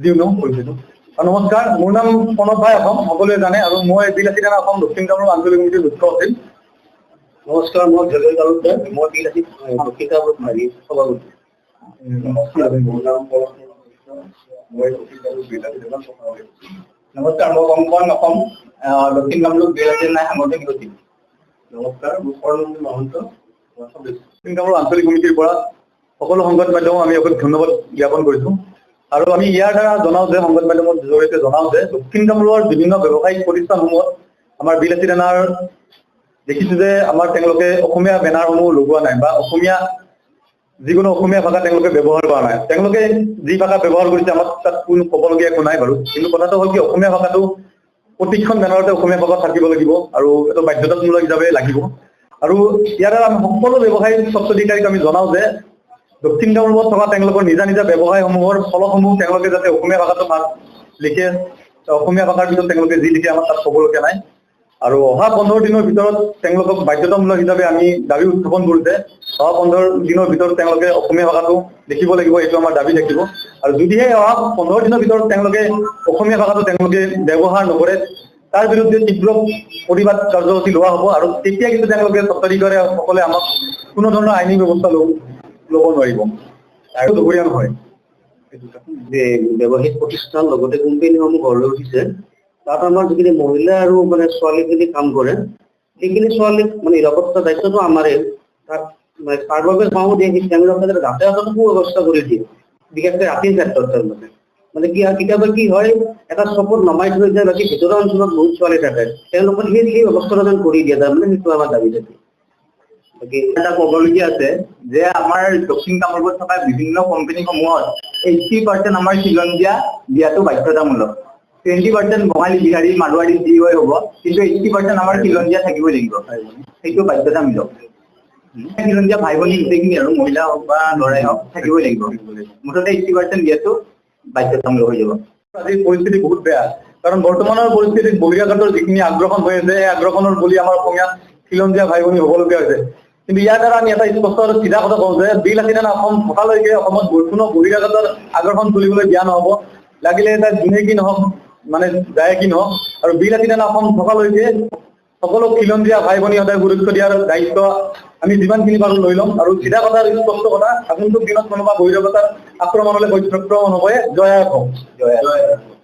নমস্কাৰ, মোৰ নাম প্ৰণৱ ভাই অসম, সকলোৱে জানে, আৰু মই বিলাসী থানা অসম দক্ষিণ কামৰূপ আঞ্চলিক সমিতিৰ মুখ্য সচিব। নমস্কাৰ, মই জয়দীপ তালুকদাৰ, মই বিলাসী দক্ষিণ কামৰূপ সভাপতি। নমস্কাৰ, মই কংকন অসম দক্ষিণ কামৰূপ বিলাসী থানা সাংগঠনিক সচিব। নমস্কাৰ, মই সৰ্বনন্দ মহন্ত, দক্ষিণ কামৰূপ আঞ্চলিক সমিতিৰ পৰা সকলো সংবাদ মাধ্যমক আমি অশেষ ধন্যবাদ জ্ঞাপন কৰিছো। আৰু আমি ইয়াৰ দ্বাৰা জনাও যে সংবাদ মাধ্যমৰ জৰিয়তে জনাও যে দক্ষিণ কামৰূপৰ বিভিন্ন ব্যৱসায়িক প্ৰতিষ্ঠানসমূহত আমাৰ বিলাসী থানাৰ দেখিছো যে আমাৰ তেওঁলোকে অসমীয়া বেনাৰসমূহ লগোৱা নাই, বা যিকোনো অসমীয়া ভাষা তেওঁলোকে ব্যৱহাৰ কৰা নাই। তেওঁলোকে যি ভাষা ব্যৱহাৰ কৰিছে আমাক তাত কোনো ক'বলগীয়া একো নাই বাৰু, কিন্তু কথাটো হ'ল কি, অসমীয়া ভাষাটো প্ৰতিখন বেনাৰতে অসমীয়া ভাষা থাকিব লাগিব, আৰু এইটো বাধ্যতামূলক হিচাপে লাগিব। আৰু ইয়াৰ দ্বাৰা আমি সকলো ব্যৱসায়িক স্বত্বাধিকাৰীক আমি জনাও যে দক্ষিণ কামৰূপত থকা তেওঁলোকৰ নিজা নিজা ব্যৱসায়সমূহৰ ফলসমূহ তেওঁলোকে যাতে অসমীয়া ভাষাটো লিখে, অসমীয়া ভাষাৰ পিছত তেওঁলোকে যি লিখে আমাক তাত ক'বলগীয়া নাই। আৰু অহা 15 দিনৰ ভিতৰত তেওঁলোকক বাধ্যতামূলক হিচাপে আমি দাবী উত্থাপন কৰো যে অহা 15 দিনৰ ভিতৰত তেওঁলোকে অসমীয়া ভাষাটো লিখিব লাগিব, এইটো আমাৰ দাবী থাকিব। আৰু যদিহে অহা 15 দিনৰ ভিতৰত তেওঁলোকে অসমীয়া ভাষাটো তেওঁলোকে ব্যৱহাৰ নকৰে, তাৰ বিৰুদ্ধে তীব্ৰ প্ৰতিবাদ কাৰ্যসূচী লোৱা হ'ব। আৰু তেতিয়া কিন্তু তেওঁলোকে স্বত্বাধিকাৰীসকলে আমাক কোনো ধৰণৰ আইনী ব্যৱস্থা ল'ব নোৱাৰিব, আৰু দুপৰীয়া নহয়। যে ব্যৱসায়িক প্ৰতিষ্ঠান লগতে কোম্পানীসমূহ গঢ় লৈ উঠিছে, তাত আমাৰ যিখিনি মহিলা আৰু ছোৱালীখিনি কাম কৰে, সেইখিনি ছোৱালীক নিৰাপত্তা দায়িত্বটো আমাৰে। তাত তাৰ বাবে চাওঁ যে তেওঁলোকে যাতায়াততো সুব্যৱস্থা কৰি দিয়ে, বিশেষকৈ ৰাতিৰ ক্ষেত্ৰত। কেতিয়াবা কি হয়, এটা চকুত নমাই থৈ যায়, বাকী ভিতৰৰ অঞ্চলত বহুত ছোৱালী থাকে, তেওঁলোকে সেই ব্যৱস্থাটো যেন কৰি দিয়ে, তাৰমানে সেইটো আমাৰ দাবী থাকে। এটা ক'বলগীয়া আছে যে আমাৰ দক্ষিণ কামৰূপত থকা বিভিন্ন কোম্পানীসমূহত 80% আমাৰ খিলঞ্জীয়া দিয়াটো বাধ্যতামূলক। 20% বঙালী, বিহাৰী, মাৰোৱাৰী যি হয় হ'ব, কিন্তু 80% আমাৰ খিলঞ্জীয়া থাকিবই লাগিব, সেইটো বাধ্যতামূলক। খিলঞ্জীয়া ভাই ভনী গোটেইখিনি, আৰু মহিলা হওক বা ল'ৰাই হওক, থাকিবই লাগিব। মুঠতে 80% দিয়াটো বাধ্যতামূলক হৈ যাব। আজিৰ পৰিস্থিতি বহুত বেয়া, কাৰণ বৰ্তমানৰ পৰিস্থিতিত বহিৰাগতৰ যিখিনি আগ্ৰাসন হৈ আছে, এই আগ্ৰাসনৰ বলি আমাৰ অসমীয়া খিলঞ্জীয়া ভাই ভনী হ'বলগীয়া হৈছে। কিন্তু ইয়াৰ দ্বাৰা আমি এটা স্পষ্ট আৰু চিধা কথা কওঁ যে বিলাসী থানা অসম থকালৈকে অসমত কোনো বহিৰাগতৰ আগ্ৰাসন চলিবলৈ দিয়া নহ'ব, লাগিলে এটা যোনে কি নহওক, যায় কি নহওক। আৰু বিলাসী থানা অসম থকালৈকে সকলো খিলঞ্জীয়া ভাই ভনী সদায় সুৰক্ষা দিয়াৰ দায়িত্ব আমি যিমানখিনি পাৰো লৈ ল'ম। আৰু চিধা কথা, স্পষ্ট কথা, আগন্তুক দিনত কোনোবা বহিৰাগতৰ আক্ৰমণলৈ প্ৰত্যাক্ৰমণ হ'বই। জয় অসম।